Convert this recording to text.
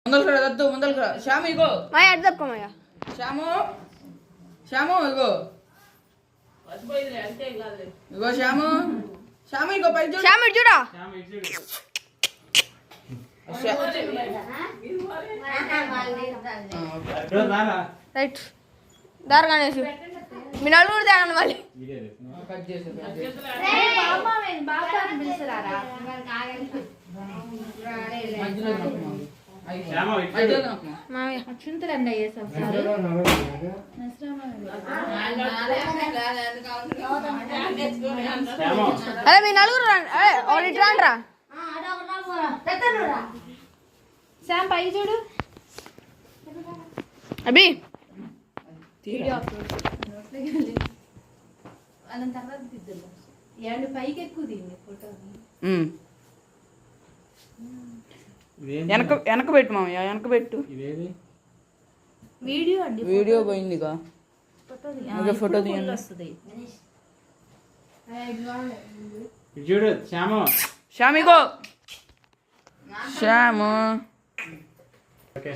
ముందర శ్యాము ఇగో మాయ అడ్డు తప్పుకోమయ్య శ్యాము శ్యాము ఇగో ఇగో శ్యాము శ్యాము ఇగో పై చూడు శ్యాము చూడా రైట్ దారగానేసి మీ నలుగురు తేగండి మళ్ళీ అరే మీ నలుగురు ఒకటి రాండ్రా శ్యామ్ పై చూడు అభి అనంత తర్వాత దిద్దులు ఏమండి పైకి ఎక్కువ దీన్ని ఫోటో వెనక పెట్టు మామయ్య వెనక పెట్టు వీడియో అండి వీడియో పోయిందిగా ఫోటో తీయండి వస్తుంది చూడు శ్యాము శ్యామిగో శ్యాము ఓకే